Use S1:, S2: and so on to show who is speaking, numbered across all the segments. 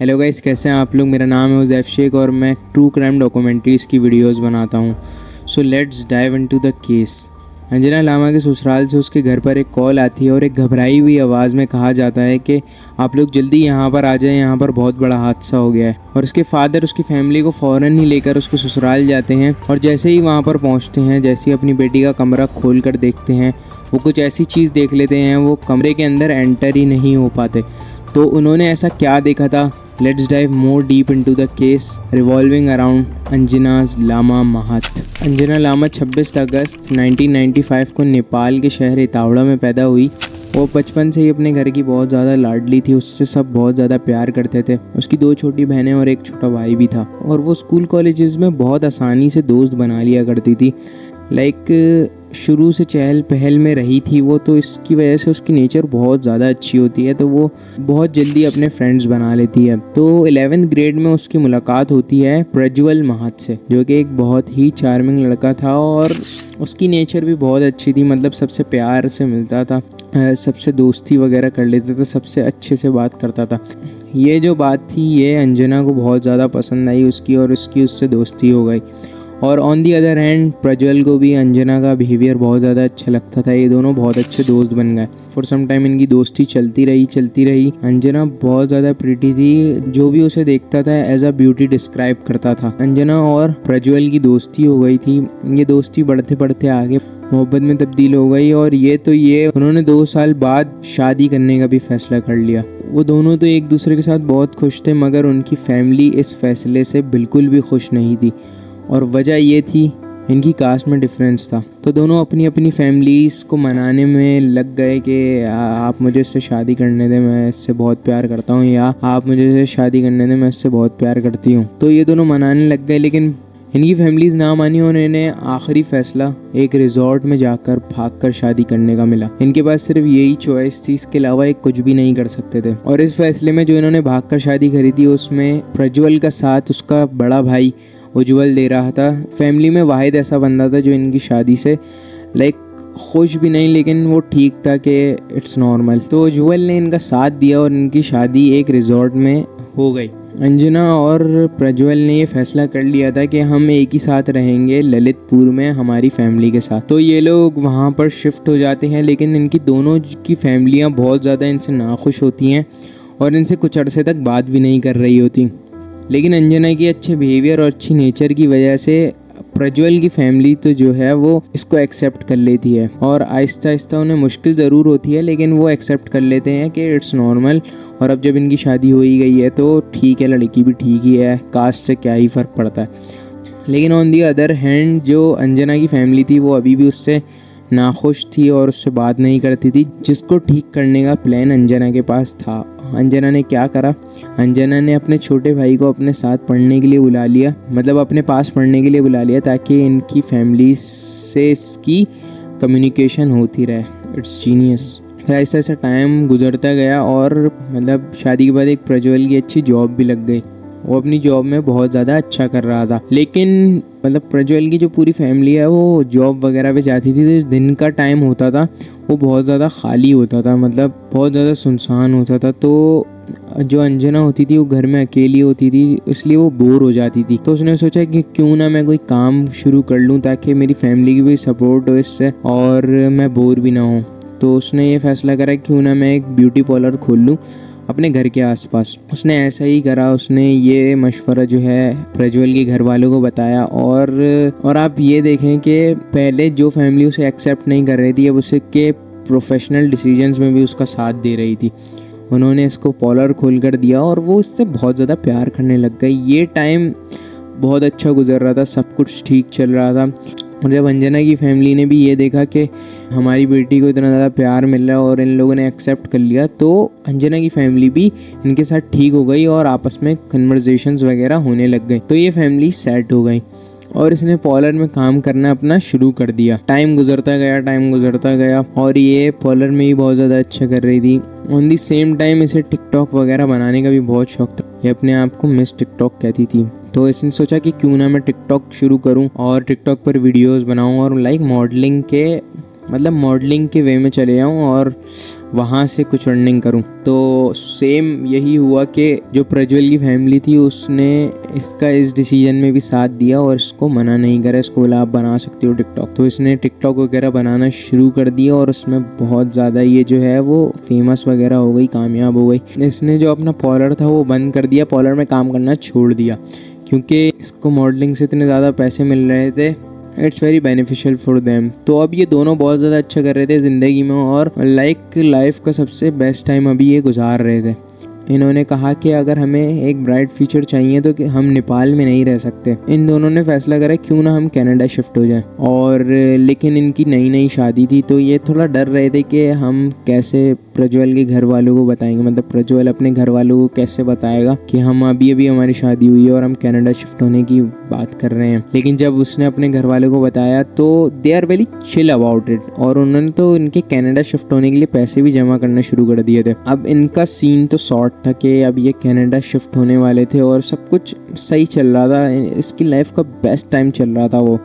S1: Hello guys, कैसे हैं आप लोग। मेरा नाम है उज़ैफ शेख और मैं ट्रू क्राइम डॉक्यूमेंट्रीज़ की वीडियोस बनाता हूं। So let's dive into the case. Anjana Lama के ससुराल से उसके घर पर एक कॉल आती है और एक घबराई हुई आवाज़ में कहा जाता है कि आप लोग जल्दी यहाँ पर आ जाएं, यहाँ पर बहुत बड़ा हादसा हो गया है। और उसके फादर उसकी फैमिली को फ़ौरन ही लेकर उसके ससुराल जाते हैं और जैसे ही वहाँ पर पहुँचते हैं, जैसे ही अपनी बेटी का कमरा खोल कर देखते हैं, वो कुछ ऐसी चीज़ देख लेते हैं, वो कमरे के अंदर एंटर ही नहीं हो पाते। तो उन्होंने ऐसा क्या देखा था? Let's dive more deep into the case revolving around अंजना's Lama महत। अंजना लामा 26 अगस्त 1995 को नेपाल के शहर इतावड़ा में पैदा हुई। वो बचपन से ही अपने घर की बहुत ज़्यादा लाडली थी, उससे सब बहुत ज़्यादा प्यार करते थे। उसकी 2 छोटी बहनें और एक छोटा भाई भी था और वो स्कूल कॉलेजेस में बहुत आसानी से दोस्त बना लिया करती थी। शुरू से चहल पहल में रही थी वो, तो इसकी वजह से उसकी नेचर बहुत ज़्यादा अच्छी होती है, तो वो बहुत जल्दी अपने फ्रेंड्स बना लेती है। तो 11th ग्रेड में उसकी मुलाकात होती है प्रज्वल महत से, जो कि एक बहुत ही चार्मिंग लड़का था और उसकी नेचर भी बहुत अच्छी थी। मतलब सबसे प्यार से मिलता था, सबसे दोस्ती वगैरह कर लेता था, सबसे अच्छे से बात करता था। ये जो बात थी ये अंजना को बहुत ज़्यादा पसंद आई उसकी, और उसकी उससे दोस्ती हो गई। और on the other hand Prajwal को भी अंजना का बिहेवियर बहुत ज़्यादा अच्छा लगता था। ये दोनों बहुत अच्छे दोस्त बन गए। फॉर सम टाइम इनकी दोस्ती चलती रही। अंजना बहुत ज़्यादा प्रिटी थी, जो भी उसे देखता था एज अ ब्यूटी डिस्क्राइब करता था। अंजना और प्रज्वल की दोस्ती हो गई थी। ये दोस्ती बढ़ते बढ़ते आगे मोहब्बत में तब्दील हो गई और ये उन्होंने 2 साल बाद शादी करने का भी फैसला कर लिया। वो दोनों तो एक दूसरे के साथ बहुत खुश थे, मगर उनकी फैमिली इस फैसले से बिल्कुल भी खुश नहीं थी और वजह ये थी इनकी कास्ट में डिफरेंस था। तो दोनों अपनी अपनी फैमिलीज़ को मनाने में लग गए कि आप मुझे इससे शादी करने दें, मैं इससे बहुत प्यार करता हूँ, या आप मुझे इससे शादी करने दें, मैं इससे बहुत प्यार करती हूँ। तो ये दोनों मनाने लग गए, लेकिन इनकी फैमिलीज़ ना मानी और इन्हें आखिरी फैसला एक रिजॉर्ट में जाकर भागकर शादी करने का मिला। इनके पास सिर्फ यही चॉइस थी, इसके अलावा एक कुछ भी नहीं कर सकते थे। और इस फैसले में जो इन्होंने भागकर शादी करी थी, उसमें प्रज्वल का साथ उसका बड़ा भाई उज्जवल दे रहा था। फैमिली में वाहिद ऐसा बंदा था जो इनकी शादी से खुश भी नहीं, लेकिन वो ठीक था कि इट्स नॉर्मल। तो उज्जवल ने इनका साथ दिया और इनकी शादी एक रिजॉर्ट में हो गई। अंजना और प्रज्वल ने ये फैसला कर लिया था कि हम एक ही साथ रहेंगे ललितपुर में हमारी फैमिली के साथ। तो ये लोग वहाँ पर शिफ्ट हो जाते हैं, लेकिन इनकी दोनों की फैमिलियाँ बहुत ज़्यादा इनसे नाखुश होती हैं और इनसे कुछ अरसे तक बात भी नहीं कर रही होती। लेकिन अंजना की अच्छे बिहेवियर और अच्छी नेचर की वजह से प्रज्वल की फैमिली तो जो है वो इसको एक्सेप्ट कर लेती है और आहिस्ता आहिस्ता उन्हें मुश्किल ज़रूर होती है, लेकिन वो एक्सेप्ट कर लेते हैं कि इट्स नॉर्मल। और अब जब इनकी शादी हो ही गई है तो ठीक है, लड़की भी ठीक ही है, कास्ट से क्या ही फ़र्क पड़ता है। लेकिन ऑन दी अदर हैंड जो अंजना की फैमिली थी वो अभी भी उससे नाखुश थी और उससे बात नहीं करती थी, जिसको ठीक करने का प्लान अंजना के पास था। अंजना ने क्या करा? अंजना ने अपने छोटे भाई को अपने साथ पढ़ने के लिए बुला लिया, मतलब अपने पास पढ़ने के लिए बुला लिया, ताकि इनकी फैमिली से इसकी कम्युनिकेशन होती रहे। It's genius. फिर ऐसा ऐसा टाइम गुजरता गया और मतलब शादी के बाद एक प्रज्वल की अच्छी जॉब भी लग गई। वो अपनी जॉब में बहुत ज़्यादा अच्छा कर रहा था, लेकिन मतलब प्रज्वल की जो पूरी फैमिली है वो जॉब वगैरह पे जाती थी, तो दिन का टाइम होता था वो बहुत ज़्यादा खाली होता था, मतलब बहुत ज़्यादा सुनसान होता था। तो जो अंजना होती थी वो घर में अकेली होती थी, इसलिए वो बोर हो जाती थी। तो उसने सोचा कि क्यों ना मैं कोई काम शुरू कर लूँ ताकि मेरी फैमिली की भी सपोर्ट हो इससे और मैं बोर भी ना हूँ। तो उसने ये फैसला करा क्यों ना मैं एक ब्यूटी पार्लर खोल लूँ अपने घर के आसपास। उसने ऐसा ही करा। उसने ये मशवरा जो है प्रज्वल के घर वालों को बताया और आप ये देखें कि पहले जो फैमिली उसे एक्सेप्ट नहीं कर रही थी, अब उसे के प्रोफेशनल डिसीजंस में भी उसका साथ दे रही थी। उन्होंने इसको पार्लर खोल कर दिया और वो इससे बहुत ज़्यादा प्यार करने लग गई। ये टाइम बहुत अच्छा गुजर रहा था, सब कुछ ठीक चल रहा था। जब अंजना की फैमिली ने भी ये देखा कि हमारी बेटी को इतना ज़्यादा प्यार मिल रहा है और इन लोगों ने एक्सेप्ट कर लिया, तो अंजना की फैमिली भी इनके साथ ठीक हो गई और आपस में कन्वर्सेशंस वगैरह होने लग गई। तो ये फैमिली सेट हो गई और इसने पार्लर में काम करना अपना शुरू कर दिया। टाइम गुजरता गया और ये पार्लर में ही बहुत ज़्यादा अच्छा कर रही थी। ऑन दी सेम टाइम इसे टिकटॉक वगैरह बनाने का भी बहुत शौक था। ये अपने आप को मिस टिकटॉक कहती थी। तो इसने सोचा कि क्यों ना मैं टिकटॉक शुरू करूं और टिकटॉक पर वीडियोस बनाऊं और मॉडलिंग के मतलब मॉडलिंग के वे में चले जाऊँ और वहाँ से कुछ अर्निंग करूँ। तो सेम यही हुआ कि जो प्रज्वल की फैमिली थी उसने इसका इस डिसीजन में भी साथ दिया और इसको मना नहीं करा, इसको बोला आप बना सकते हो टिकटॉक। तो इसने टिकटॉक वगैरह बनाना शुरू कर दिया और उसमें बहुत ज़्यादा ये जो है वो फेमस वगैरह हो गई, कामयाब हो गई। इसने जो अपना पार्लर था वो बंद कर दिया, पार्लर में काम करना छोड़ दिया क्योंकि इसको मॉडलिंग से इतने ज़्यादा पैसे मिल रहे थे। It's very beneficial for them. तो अब ये दोनों बहुत ज़्यादा अच्छा कर रहे थे ज़िंदगी में और लाइफ का सबसे बेस्ट टाइम अभी ये गुजार रहे थे। इन्होंने कहा कि अगर हमें एक ब्राइट फ्यूचर चाहिए तो कि हम नेपाल में नहीं रह सकते। इन दोनों ने फैसला करा क्यों ना हम कनाडा शिफ्ट हो जाएं। और लेकिन इनकी नई शादी थी तो ये थोड़ा डर रहे थे कि हम कैसे प्रज्वल के घर वालों को बताएंगे, मतलब प्रज्वल अपने घर वालों को कैसे बताएगा कि हम अभी हमारी शादी हुई है और हम कनाडा शिफ्ट होने की बात कर रहे हैं। लेकिन जब उसने अपने घर वालों को बताया तो they are very chill about it और उन्होंने तो इनके कनाडा शिफ्ट होने के लिए पैसे भी जमा करना शुरू कर दिए थे। अब इनका सीन तो शॉर्ट था कि अब ये कनाडा शिफ्ट होने वाले थे और सब कुछ सही चल रहा था, इसकी लाइफ का बेस्ट टाइम चल रहा था वो।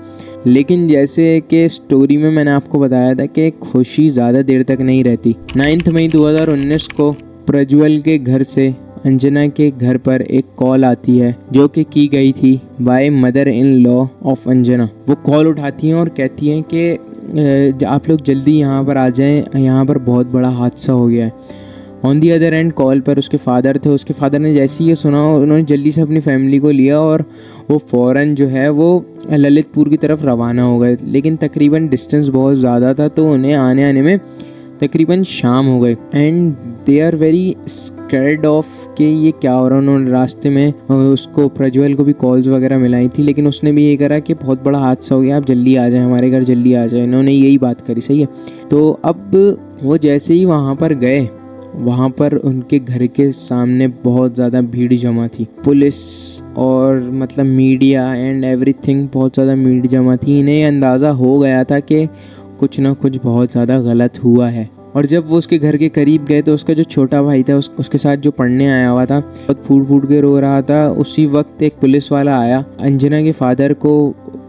S1: लेकिन जैसे कि स्टोरी में मैंने आपको बताया था कि खुशी ज़्यादा देर तक नहीं रहती। 9 मई 2019 को प्रज्वल के घर से अंजना के घर पर एक कॉल आती है जो कि की गई थी by mother in law of Anjana. वो कॉल उठाती हैं और कहती हैं कि आप लोग जल्दी यहाँ पर आ जाएं, यहाँ पर बहुत बड़ा हादसा हो गया है। On the other and call पर उसके फादर थे। उसके फादर ने जैसे ही ये सुना उन्होंने जल्दी से अपनी फैमिली को लिया और वो फ़ौरन जो है वो ललितपुर की तरफ रवाना हो गए। लेकिन तकरीबन डिस्टेंस बहुत ज़्यादा था तो उन्हें आने में तकरीबन शाम हो गई and they are very scared of कि ये क्या हो रहा है। उन्होंने रास्ते में उसको प्रज्वल को भी कॉल्स वगैरह मिलाई थी लेकिन उसने भी ये करा कि बहुत बड़ा हादसा हो गया, आप जल्दी आ जाए हमारे घर, जल्दी आ जाए। इन्होंने यही बात करी, सही है। तो अब वो जैसे ही वहाँ पर गए, वहाँ पर उनके घर के सामने बहुत ज़्यादा भीड़ जमा थी, पुलिस और मतलब मीडिया एंड एवरीथिंग, बहुत ज़्यादा भीड़ जमा थी। इन्हें अंदाज़ा हो गया था कि कुछ ना कुछ बहुत ज़्यादा गलत हुआ है। और जब वो उसके घर के करीब गए तो उसका जो छोटा भाई था उसके साथ जो पढ़ने आया हुआ था बहुत फूट के रो रहा था। उसी वक्त एक पुलिस वाला आया, अंजना के फादर को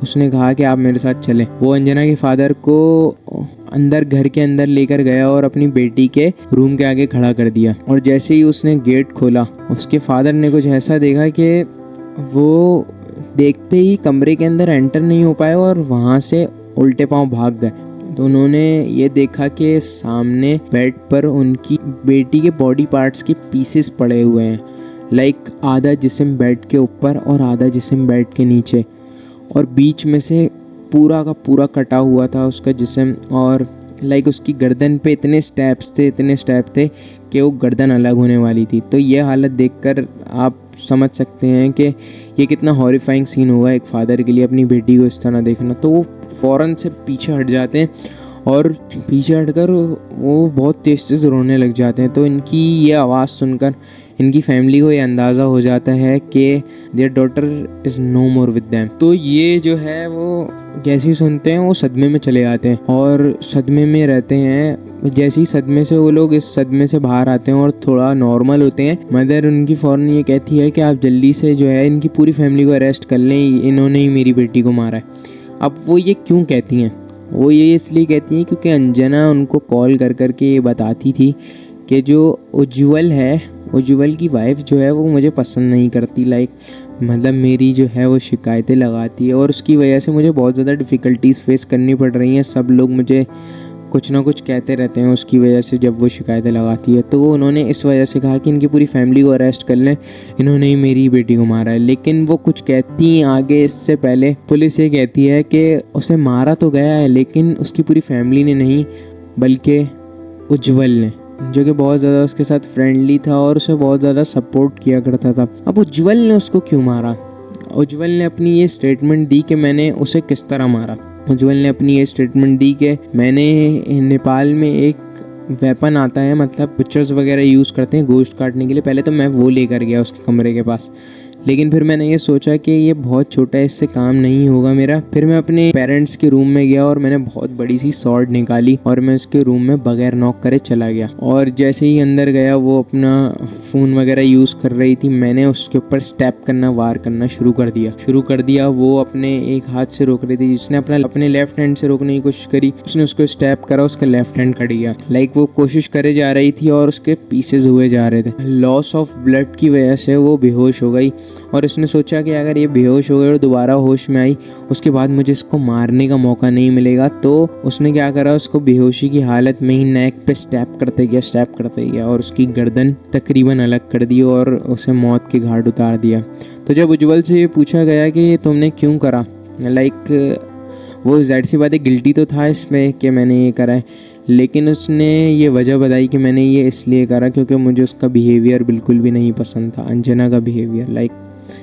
S1: उसने कहा कि आप मेरे साथ चलें। वो अंजना के फादर को अंदर घर के अंदर लेकर गया और अपनी बेटी के रूम के आगे खड़ा कर दिया। और जैसे ही उसने गेट खोला उसके फादर ने कुछ ऐसा देखा कि वो देखते ही कमरे के अंदर एंटर नहीं हो पाए और वहाँ से उल्टे पांव भाग गए। तो उन्होंने ये देखा कि सामने बेड पर उनकी बेटी के बॉडी पार्ट्स के पीसेस पड़े हुए हैं, लाइक आधा जिस्म बेड के ऊपर और आधा जिस्म बेड के नीचे, और बीच में से पूरा का पूरा कटा हुआ था उसका जिस्म। और लाइक उसकी गर्दन पे इतने स्टेप थे कि वो गर्दन अलग होने वाली थी। तो ये हालत देखकर आप समझ सकते हैं कि ये कितना हॉरिफाइंग सीन हुआ एक फ़ादर के लिए अपनी बेटी को इस तरह देखना। तो वो फ़ौरन से पीछे हट जाते हैं और पीछे हटकर वो बहुत तेज़ रोने लग जाते हैं। तो इनकी ये आवाज़ सुनकर इनकी फैमिली को ये अंदाज़ा हो जाता है कि their daughter is no more with them. तो ये जो है वो जैसे ही सुनते हैं वो सदमे में चले जाते हैं और सदमे में रहते हैं। जैसे ही सदमे से वो लोग इस सदमे से बाहर आते हैं और थोड़ा नॉर्मल होते हैं, मदर उनकी फ़ौरन ये कहती है कि आप जल्दी से जो है इनकी पूरी फैमिली को अरेस्ट कर लें, इन्होंने ही मेरी बेटी को मारा है। अब वो ये क्यों कहती हैं? वो ये इसलिए कहती हैं क्योंकि अंजना उनको कॉल कर के ये बताती थी कि जो उज्ज्वल है, उज्ज्वल की वाइफ जो है वो मुझे पसंद नहीं करती, लाइक मतलब मेरी जो है वो शिकायतें लगाती है और उसकी वजह से मुझे बहुत ज़्यादा डिफ़िकल्टीज़ फेस करनी पड़ रही हैं। सब लोग मुझे कुछ ना कुछ कहते रहते हैं उसकी वजह से जब वो शिकायतें लगाती है। तो उन्होंने इस वजह से कहा कि इनकी पूरी फैमिली को अरेस्ट कर लें, इन्होंने ही मेरी बेटी को मारा है। लेकिन वो कुछ कहती आगे इससे पहले पुलिस ये कहती है कि उसे मारा तो गया है लेकिन उसकी पूरी फैमिली ने नहीं बल्कि उज्ज्वल ने, जो कि बहुत ज़्यादा उसके साथ फ्रेंडली था और उसे बहुत ज़्यादा सपोर्ट किया करता था। अब उज्ज्वल ने उसको क्यों मारा? उज्ज्वल ने अपनी ये स्टेटमेंट दी कि मैंने उसे किस तरह मारा। उज्ज्वल ने अपनी ये स्टेटमेंट दी कि मैंने नेपाल में एक वेपन आता है, मतलब पिक्चर्स वगैरह यूज़ करते हैं गोश्त काटने के लिए, पहले तो मैं वो लेकर गया उसके कमरे के पास। लेकिन फिर मैंने ये सोचा कि ये बहुत छोटा है, इससे काम नहीं होगा मेरा। फिर मैं अपने पेरेंट्स के रूम में गया और मैंने बहुत बड़ी सी सॉर्ड निकाली और मैं उसके रूम में बगैर नॉक करे चला गया। और जैसे ही अंदर गया, वो अपना फ़ोन वगैरह यूज़ कर रही थी, मैंने उसके ऊपर स्टैप करना, वार करना शुरू कर दिया। वो अपने एक हाथ से रोक रही थी, जिसने अपने लेफ्ट हैंड से रोकने की कोशिश करी, उसने उसको स्टैप करा, उसका लेफ्ट हैंड कट गया। वो कोशिश करे जा रही थी और उसके पीसेज हुए जा रहे थे। लॉस ऑफ ब्लड की वजह से वो बेहोश हो गई और उसने सोचा कि अगर ये बेहोश हो गई और दोबारा होश में आई, उसके बाद मुझे इसको मारने का मौका नहीं मिलेगा। तो उसने क्या करा, उसको बेहोशी की हालत में ही नेक पे स्टैप करते गया और उसकी गर्दन तकरीबन अलग कर दी और उसे मौत के घाट उतार दिया। तो जब उज्जवल से ये पूछा गया कि ये तुमने क्यों करा, वो ज़ाहिर सी बात है गिल्टी तो था इसमें कि मैंने ये करा है, लेकिन उसने ये वजह बताई कि मैंने ये इसलिए करा क्योंकि मुझे उसका बिहेवियर बिल्कुल भी नहीं पसंद था, अंजना का बिहेवियर।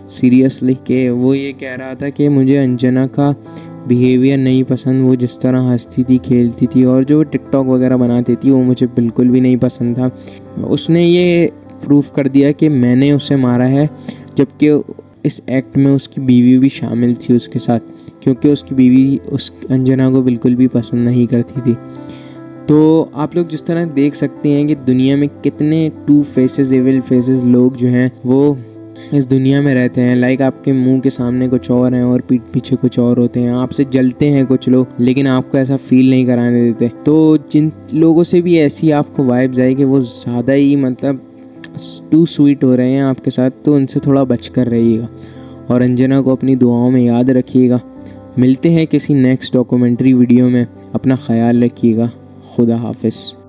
S1: सीरियसली कि वो ये कह रहा था कि मुझे अंजना का बिहेवियर नहीं पसंद, वो जिस तरह हंसती थी, खेलती थी और जो टिकटॉक वगैरह बनाती थी, वो मुझे बिल्कुल भी नहीं पसंद था। उसने ये प्रूफ कर दिया कि मैंने उसे मारा है, जबकि इस एक्ट में उसकी बीवी भी शामिल थी उसके साथ, क्योंकि उसकी बीवी उस अंजना को बिल्कुल भी पसंद नहीं करती थी। तो आप लोग जिस तरह देख सकते हैं कि दुनिया में कितने टू फेसेस, एविल फेसेस लोग जो हैं वो इस दुनिया में रहते हैं। आपके मुंह के सामने कुछ और हैं और पीठ पीछे कुछ और होते हैं। आपसे जलते हैं कुछ लोग, लेकिन आपको ऐसा फील नहीं कराने देते। तो जिन लोगों से भी ऐसी आपको वाइब्स आए कि वो ज़्यादा ही टू स्वीट हो रहे हैं आपके साथ, तो उनसे थोड़ा बच कर रहिएगा और अंजना को अपनी दुआओं में याद रखिएगा। मिलते हैं किसी नेक्स्ट डॉक्यूमेंट्री वीडियो में। अपना ख्याल रखिएगा। खुदा हाफिज़।